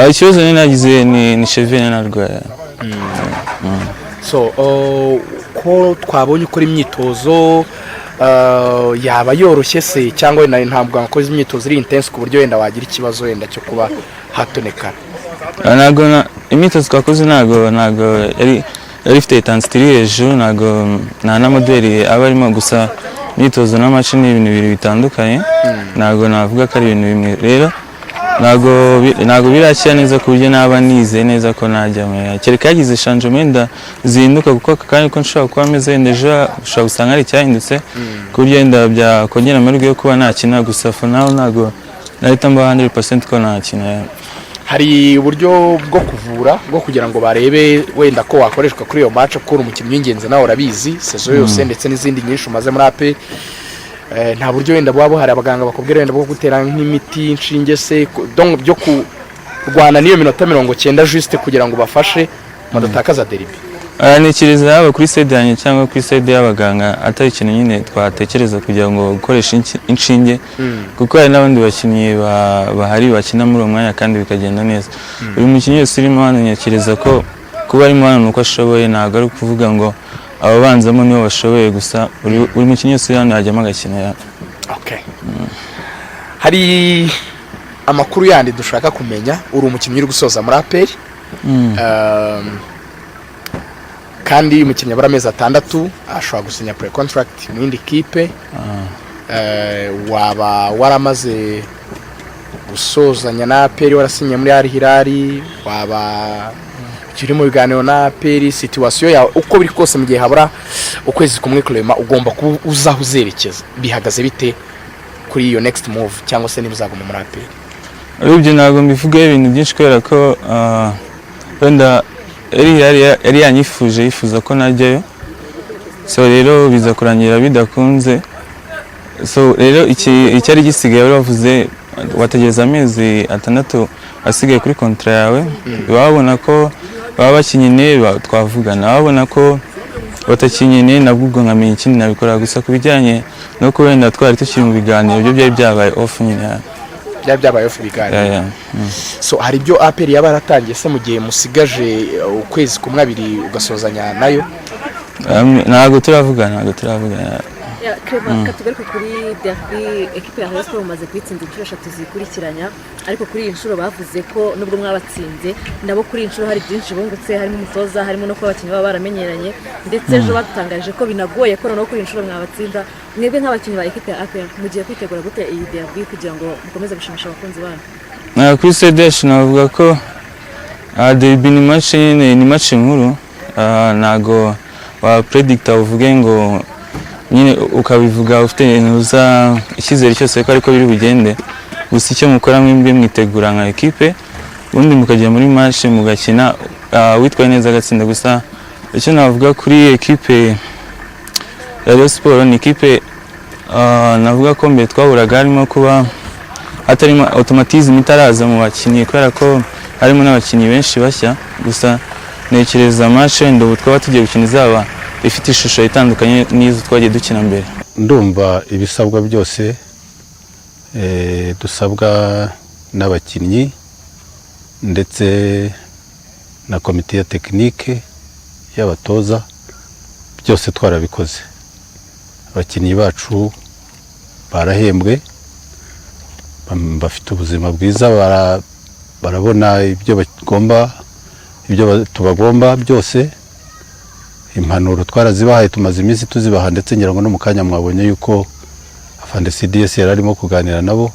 ikibazo nagize ni cheville narwaye. So ko twabonye ukora imyitozo yaba yoroshye se cyangwa ntabwo akoze imyitozo iri intense ku buryo wenda wagira ikibazo wenda cyo kuba hatonekana? Ntago imyitozo twakoze ntago yari ifite intensity hejuru, ntago na modeli aba arimo gusa imyitozo n'amashini ibintu bibiri bitandukanye, ntago navuga ko ari ibintu bimwe. Rero ntago birakira neza ku buryo naba nize neza ko najya kereka yagize changement zihinduka, kuko kandi ko nshobora kuba ameze ndeja ushobora gusanga ari cyahindutse ku buryo wenda byakongera amahirwe yo kuba nakina, gusa for now ntago nahita mba 100% ko nakina. Hari uburyo bwo kuvura bwo kugira ngo barebe wenda ko wakoreshwa kuri iyo match, ko umukinnyi w'ingenzi nawe urabizi sezo yose ndetse n'izindi nyinshi umaze muri AP, nta buryo wenda bwabo hari abaganga bakubwira wenda bwo gutera nk'imiti inshinge se donc byo kurwana niyo minota 90 juste kugira ngo bafashe madatakaza derby? Nikiriza yaba kuri side yanjye cyangwa kuri side y'abaganga atari ikintu nyine twatekereza kugira ngo gukoresha inshinge, kuko hari n'abandi bakinnyi bahari bakina muri uwo mwanya kandi bikagenda neza. Buri mukinnyi wese urimo hano nyakiriza ko kuba arimo hano nuko ashoboye, ntabwo ari kuvuga ngo ababanzamo nibo bashoboye gusa, buri mukinnyi wese hano yajyamo agakina. Okay. Hari amakuru yandi dushaka kumenya, uri umukinnyi uri gusoza muri APR kandi umukinnyi abara amezi 6 ashobora gusinya pre contract mu yindi kipe, waba waramaze gusozanya na APR warasinye muri Al Hilal, waba kiri mu biganiro na APR, situation yawe uko biri kose mu gihe habura ukwezi kumwe kurema ugomba kuba uzaho uzerekeza, bihagaze bite kuri iyo next move cyangwa se niba uzaguma muri APR? Aribyo ntabwo mbivuga ibintu byinshi kubera ko wenda yari yanyifuje yifuza ko najyayo, so rero biza kurangira bidakunze. So rero icyari gisigaye bavuze wategereza amezi 6 asigaye kuri kontra yawe, babona ko baba bakinyine twavugana, babona ko batakinyine nabwo ubwo nkamenya ikindi nabikora, gusa kubijyanye no ko wenda twari tukiri mu biganiro byo byari byabaye off nyine byabaye off biganiro. So hari ibyo APR yaba yaratangiye se mu gihe musigaje ukwezi kumwe 2 ugasozanya nayo? Ntago turavugana. Ya Clement, katugaruka kuri derby equipe ya Rayon Sports umaze kwitsinda inshuro 3 zikurikiranya, ariko kuri iyi nshuro bavuze ko nubwo mwabatsinze nabo kuri iyi nshuro hari byinshi bungutse, harimo umutoza, harimo no kuba abakinnyi baba baramenyeranye, ndetse ejo batangaje ko binagoye ko no kuri iyi nshuro mwabatsinda. Mwebwe nk'abakinnyi ba equipe ya APR mugiye kwitegura gute iyi derby kugira ngo mukomeze gushimisha abakunzi banyu? Kuri CDH navuga ko derby ni match nkuru, nago wa predictor uvuge ngo nyine ukabivuga ufite nuza icyizere cyose ko ariko biri bugende, gusa icyo mukora mwimbe mwitegura nka equipe, ubundi mukajya muri match mugakina witwaye neza agatsinda. Gusa icyo navuga kuri equipe ya Rayon Sports ni equipe navuga ko mbere twahuraga harimo kuba hatarimo automatisme itaraza mu bakinnyi kubera ko harimo n'abakinnyi benshi bashya, gusa nekereza match wenda ubu twaba tugiye gukina izaba ifite ishusho itandukanye n'izo twagiye dukina mbere. Ndumva ibisabwa byose dusabwa n'abakinnyi ndetse na komite ya tekinike y'abatoza, byose twarabikoze. Abakinnyi bacu barahembwe, bafite ubuzima bwiza, barabona ibyo bagomba, ibyo tubagomba byose. Impanuro twarazibahaye, tumaze iminsi tuzibaha, ndetse ngira ngo no mukanya mwabonye yuko afande CDS yararimo kuganira nabo.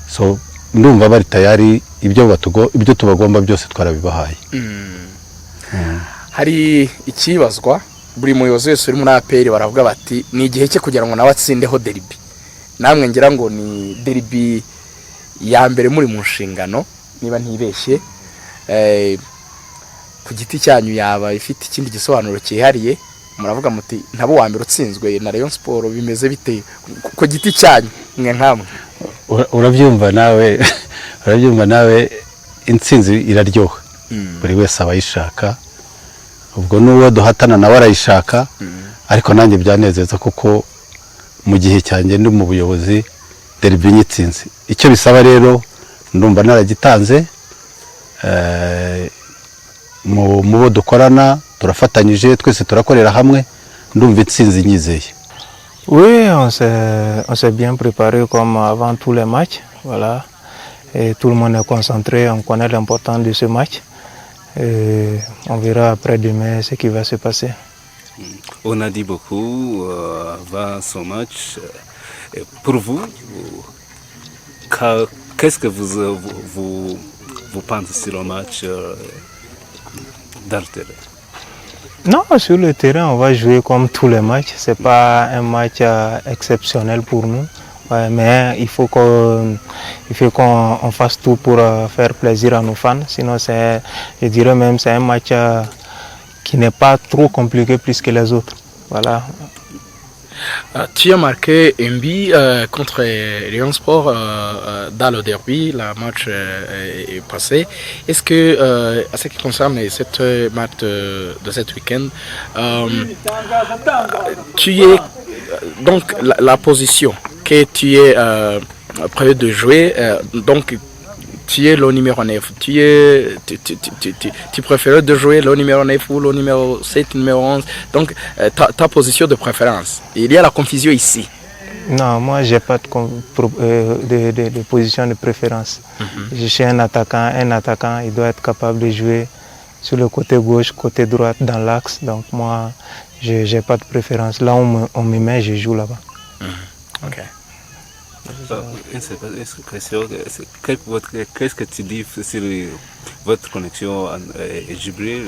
So ndumva bari tayari, ibyo tubagomba byose twarabibahaye. Hari ikibazwa buri muyobozi wese uri muri APR baravuga bati ni igihe cye kugira ngo nawe atsindeho derby. Namwe ngira ngo ni derby ya mbere muri mu nshingano niba ntibeshye, ku giti cyanyu yaba ifite ikindi gisobanuro cyihariye, muravuga muti ntabo wa mbere utsinzwe na Rayon Sports bimeze bite ku giti cyanyu mwe nkamwe? Urabyumva nawe intsinzi iraryoha, buri wese aba ayishaka ubwo n'uwo duhatana nawe arayishaka ariko nanjye byanezeza kuko mu gihe cyanjye ndi mu buyobozi derby nyitsinze icyo bisaba rero ndumva naragitanze mu bo dukorana turafatanyije twese turakorera hamwe ndumva intsinzi nyizeye. Oui, on s'est bien préparé comme avant tous les matchs, voilà. Et tout le monde est concentré, on connaît l'importance de ce match. Et on verra après demain ce qui va se passer. On a dit beaucoup avant ce match. Pour vous, qu'est-ce que vous pensez sur le match dans le terrain? Non, sur le terrain, on va jouer comme tous les matchs. Ce n'est pas un match exceptionnel pour nous. Ouais, mais il faut qu'on fasse tout pour faire plaisir à nos fans. Sinon, je dirais même c'est un match qui n'est pas trop compliqué plus que les autres. Voilà. Tu as marqué un but contre Lyon Sport dans le derby, le match est passé. Est-ce que, à ce qui concerne cette match de cet week-end, tu es donc la position que tu es prêt de jouer, donc tu es le numéro 9, tu préfères de jouer le numéro 9 ou le numéro 7, numéro 11, donc ta position de préférence. Il y a la confusion ici. Non, moi je n'ai pas de position de préférence. Je suis un attaquant, il doit être capable de jouer sur le côté gauche, côté droit, dans l'axe. Donc moi, je n'ai pas de préférence. Là où on me met, je joue là-bas. Ok. Qu'est-ce que tu dis sur votre connexion entre Djibril,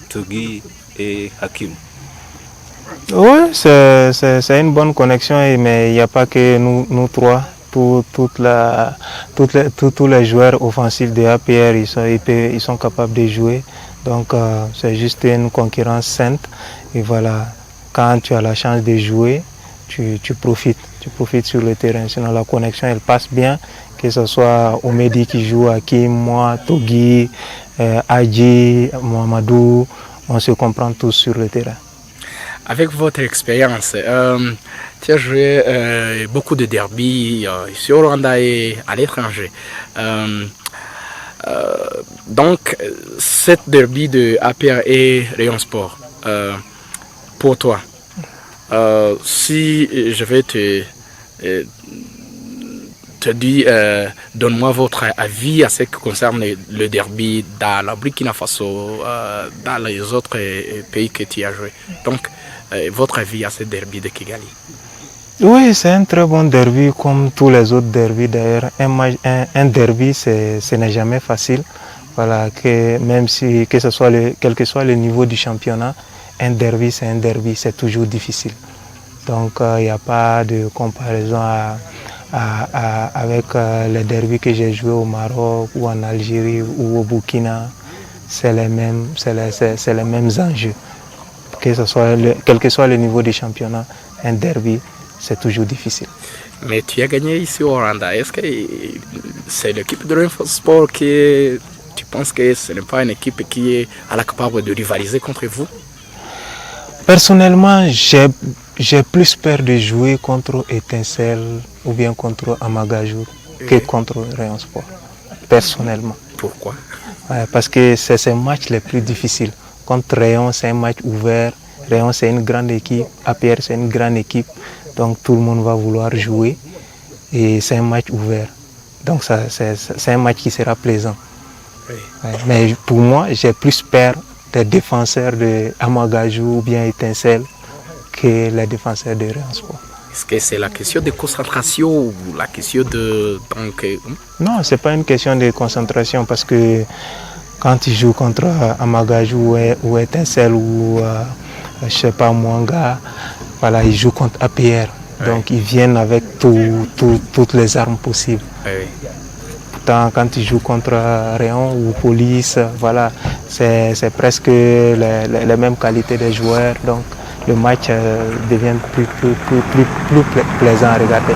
Togui et Hakim? Oui, c'est une bonne connexion, mais il n'y a pas que nous trois. Tous les joueurs offensifs de APR, ils sont capables de jouer. Donc c'est juste une concurrence saine. Et voilà, quand tu as la chance de jouer, tu profites sur le terrain. Sinon la connexion elle passe bien, que ce soit Omedi qui joue, Hakim, moi, Togui, Adji, Mohamedou, on se comprend tous sur le terrain. Avec votre expérience, tu as joué beaucoup de derbies ici au Rwanda et à l'étranger. Donc, cette derby de APR et Rayon Sport, pour toi, si je vais te dire, donne-moi votre avis à ce qui concerne le derby dans la Burkina Faso, dans les autres pays que tu as joué. Donc, votre avis à ce derby de Kigali? Oui, c'est un très bon derby comme tous les autres derbys d'ailleurs. Un derby, ce n'est jamais facile. Voilà, même si, quel que soit le niveau du championnat, un derby, c'est toujours difficile. Donc, il n'y a pas de comparaison avec les derbys que j'ai joués au Maroc ou en Algérie ou au Burkina. C'est les mêmes enjeux. Quel que soit le niveau du championnat, un derby, c'est toujours difficile. Mais tu as gagné ici au Rwanda. Est-ce que c'est l'équipe de Rayon Sport qui tu penses que ce n'est pas une équipe qui est à la capable de rivaliser contre vous? Personnellement, j'ai plus peur de jouer contre Étincelle ou bien contre Amagajou que contre Rayon Sport. Personnellement. Pourquoi? Parce que c'est ces matchs les plus difficiles. Contre Rayon, c'est un match ouvert. Rayon, c'est une grande équipe. APR, c'est une grande équipe. Donc tout le monde va vouloir jouer. Et c'est un match ouvert. Donc c'est un match qui sera plaisant. Oui. Mais pour moi, j'ai plus peur des défenseurs de Amagajou ou bien Étincelle que les défenseurs de Rayon Sport. Est-ce que c'est la question de concentration ou la question de... Non, ce n'est pas une question de concentration parce que quand tu joues contre Amagajou ou Étincelle ou je ne sais pas, Mwanga, voilà, ils jouent contre APR. Oui. Donc ils viennent avec toutes les armes possibles. Oui. Pourtant, quand tu joues contre Rayon ou Police, voilà, c'est presque les mêmes qualités des joueurs. Donc le match devient plus plaisant à regarder.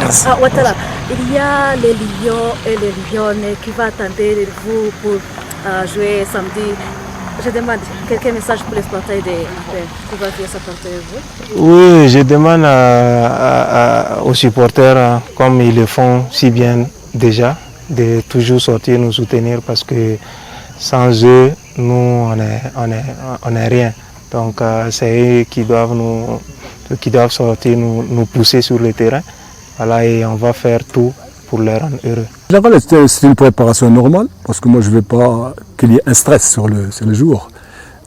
merci. Ah, Ouattara, il y a les Lions et les Lyonnais qui vont attendre vous pour jouer samedi. Je demande quelques messages pour les supporters qui vont jouer supporter vous. Oui, je demande aux supporters, comme ils le font si bien déjà, de toujours sortir nous soutenir parce que sans eux, nous, on est rien. Donc c'est eux qui doivent sortir, nous pousser sur le terrain. Voilà, et on va faire tout pour les rendre heureux. C'est une préparation normale parce que moi je ne veux pas qu'il y ait un stress sur le jour.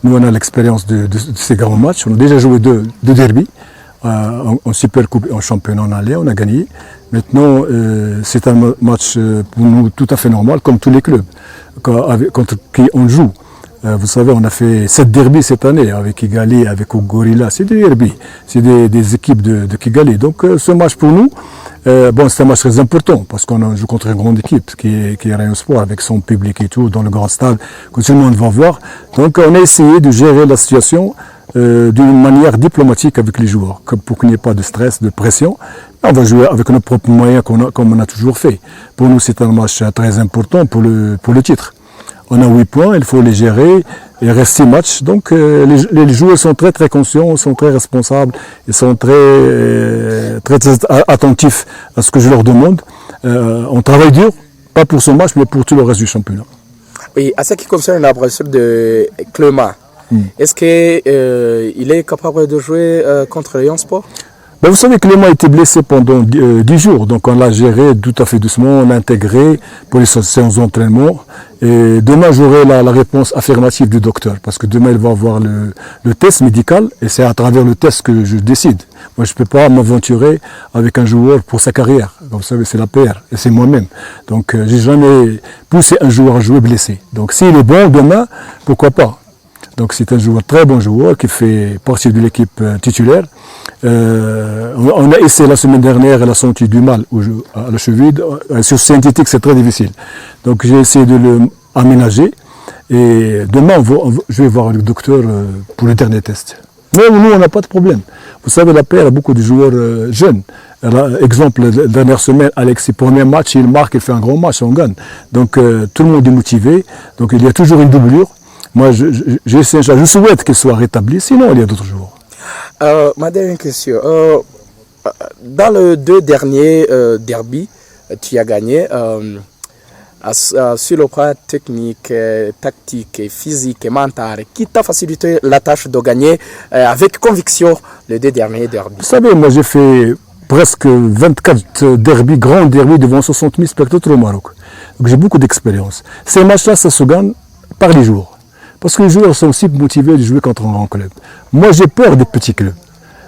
Nous on a l'expérience de ces grands matchs. On a déjà joué deux derbies en Super Coupe et en championnat en aller, on a gagné. Maintenant c'est un match pour nous tout à fait normal comme tous les clubs contre qui on joue. Vous savez, on a fait 7 derbies cette année avec Kigali, avec Gorilla. C'est des derbies, c'est des équipes de Kigali. Donc ce match pour nous, c'est un match très important parce qu'on joue contre une grande équipe qui est Rayon Sport avec son public et tout dans le grand stade que tout le monde va voir. Donc on a essayé de gérer la situation d'une manière diplomatique avec les joueurs pour qu'il n'y ait pas de stress, de pression. On va jouer avec nos propres moyens comme on a toujours fait. Pour nous, c'est un match très important pour le titre. On a 8 points, il faut les gérer. Il reste 6 matchs. Donc les joueurs sont très très conscients, sont très responsables, ils sont très attentifs à ce que je leur demande. On travaille dur, pas pour ce match, mais pour tout le reste du championnat. Oui, à ce qui concerne la blessure de Clément, est-ce qu'il est capable de jouer contre Rayon Sport? Vous savez que Clément a été blessé pendant 10 jours, donc on l'a géré tout à fait doucement, on l'a intégré pour les séances d'entraînement. Et demain, j'aurai la réponse affirmative du docteur, parce que demain, il va avoir le test médical, et c'est à travers le test que je décide. Moi, je ne peux pas m'aventurer avec un joueur pour sa carrière. Vous savez, c'est la PR, et c'est moi-même. Donc, j'ai jamais poussé un joueur à jouer blessé. Donc, s'il est bon demain, pourquoi pas? Donc, c'est un joueur, très bon joueur, qui fait partie de l'équipe titulaire. On a essayé la semaine dernière, elle a senti du mal à la cheville. Sur synthétique, c'est très difficile. Donc j'ai essayé de le aménager. Et demain, je vais voir le docteur pour le dernier test. Mais nous, on n'a pas de problème. Vous savez, la paire a beaucoup de joueurs jeunes. Exemple, la dernière semaine, Alexis, premier match, il marque, il fait un grand match, on gagne. Donc tout le monde est motivé. Donc il y a toujours une doublure. Moi, je souhaite qu'il soit rétabli, sinon il y a d'autres joueurs. Ma dernière question. Dans les 2 derniers derbies, tu as gagné sur le plan technique, tactique, physique et mental. Qui t'a facilité la tâche de gagner avec conviction les 2 derniers derbies? Vous savez, moi j'ai fait presque 24 derbies, grands derbies devant 60 000 spectateurs au Maroc. Donc j'ai beaucoup d'expérience. Ces matchs-là, ça se gagne par les joueurs. Parce que les joueurs sont aussi motivés de jouer contre un grand club. Moi, j'ai peur des petits clubs.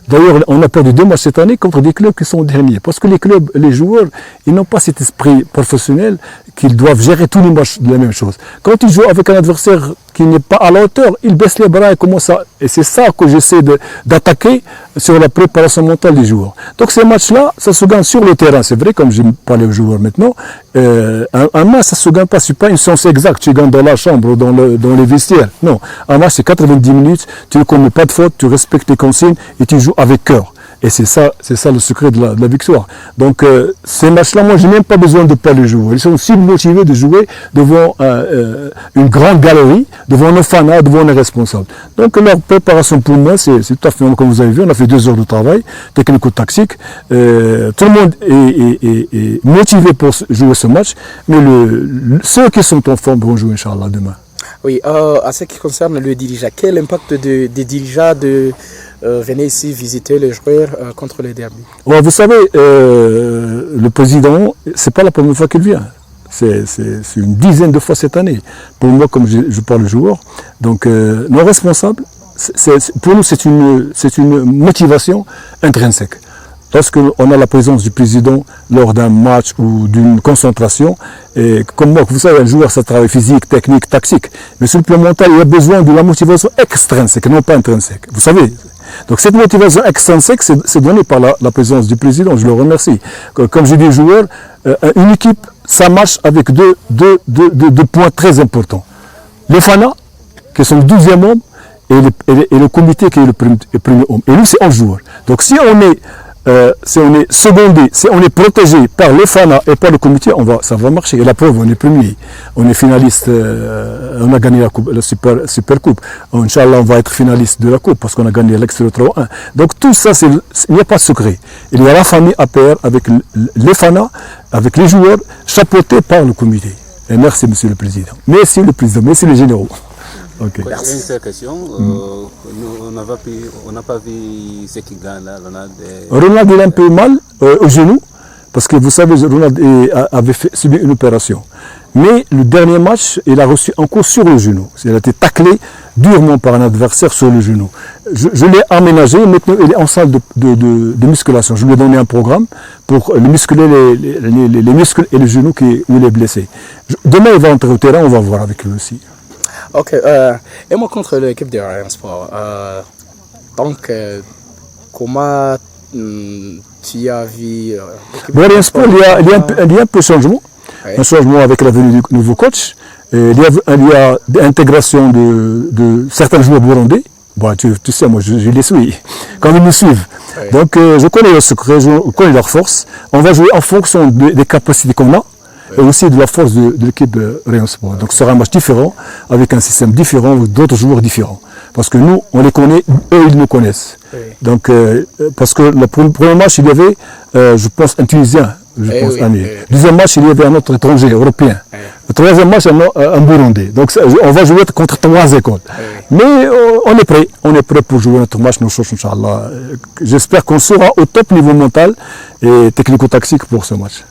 D'ailleurs, on a perdu 2 matchs cette année contre des clubs qui sont derniers. Parce que les clubs, les joueurs, ils n'ont pas cet esprit professionnel qu'ils doivent gérer tous les matchs de la même chose. Quand ils jouent avec un adversaire qui n'est pas à la hauteur, ils baissent les bras et commencent à... Et c'est ça que j'essaie d'attaquer sur la préparation mentale des joueurs. Donc ces matchs-là, ça se gagne sur le terrain. C'est vrai, comme je parle aux joueurs maintenant, un match, ça se gagne pas. C'est pas une science exacte. Tu gagnes dans la chambre, dans les vestiaires. Non. Un match, c'est 90 minutes. Tu ne commets pas de faute, tu respectes les consignes et tu joues avec cœur. Et c'est ça le secret de la victoire. Donc ces matchs-là, moi, je n'ai même pas besoin de perdre les joueurs. Ils sont aussi motivés de jouer devant une grande galerie, devant nos fans, devant les responsables. Donc leur préparation pour moi, c'est tout à fait comme vous avez vu. On a fait 2 heures de travail, technico-tactique. Tout le monde est motivé pour jouer ce match. Mais ceux qui sont en forme vont jouer, Inch'Allah, demain. Oui, à ce qui concerne le dirigeant, quel impact des dirigeants venez ici visiter les joueurs contre les derbies? Vous savez, le président, c'est pas la première fois qu'il vient. C'est une dizaine de fois cette année. Pour moi, comme je parle aux joueurs, donc nos responsables, pour nous, c'est une motivation intrinsèque. Lorsqu'on a la présence du président lors d'un match ou d'une concentration, et comme moi, vous savez, un joueur, ça travaille physique, technique, tactique. Mais sur le plan mental, il a besoin de la motivation extrinsèque, non pas intrinsèque. Vous savez. Donc cette motivation extrinsèque, c'est donné par la présence du président. Je le remercie. Comme je dis aux joueurs, une équipe, ça marche avec deux points très importants. Les FANA, qui sont le 12e homme, et le comité qui est le premier homme. Et nous, c'est 11 joueurs. Donc si on est si on est secondé, si on est protégé par les FANA et par le comité, ça va marcher. Et la preuve, on est premier. On est finaliste, on a gagné la super coupe. Inch'Allah, on va être finaliste de la coupe parce qu'on a gagné l'extérieur 3-1. Donc tout ça, il n'y a pas de secret. Il y a la famille APR avec les FANA, avec les joueurs, chapeautés par le comité. Et merci, Monsieur le Président. Merci le Président, merci les généraux. Okay. Une seule question. On n'a pas vu ce qui gagne là, Ronald. Ronald il est un peu mal au genou, parce que vous savez, Ronald avait subi une opération. Mais le dernier match, il a reçu un coup sur le genou. Il a été taclé durement par un adversaire sur le genou. Je l'ai aménagé, maintenant il est en salle de musculation. Je lui ai donné un programme pour muscler les muscles et le genou où il est blessé. Demain, il va entrer au terrain, on va voir avec lui aussi. Ok, et moi contre l'équipe de Rayon Sport, donc comment tu as vu Rayon Sport, il y a un peu de changement, oui. Un changement avec la venue du nouveau coach, il y a l'intégration de certains joueurs burundais. Bon, tu sais, moi je les suis, quand ils me suivent. Oui. Donc je connais leurs secrets, je connais leurs forces. On va jouer en fonction des capacités qu'on a. Et aussi de la force de l'équipe Rayon Sport. Donc ce sera un match différent, avec un système différent, d'autres joueurs différents. Parce que nous, on les connaît, eux, ils nous connaissent. Oui. Donc, parce que le premier match, il y avait, je pense, un Tunisien, Le deuxième match, il y avait un autre étranger, européen. Le troisième match, un Burundais. Donc on va jouer contre 3 écoles. Mais on est prêt pour jouer notre match, Inch'Allah. J'espère qu'on sera au top niveau mental et technico-tactique pour ce match.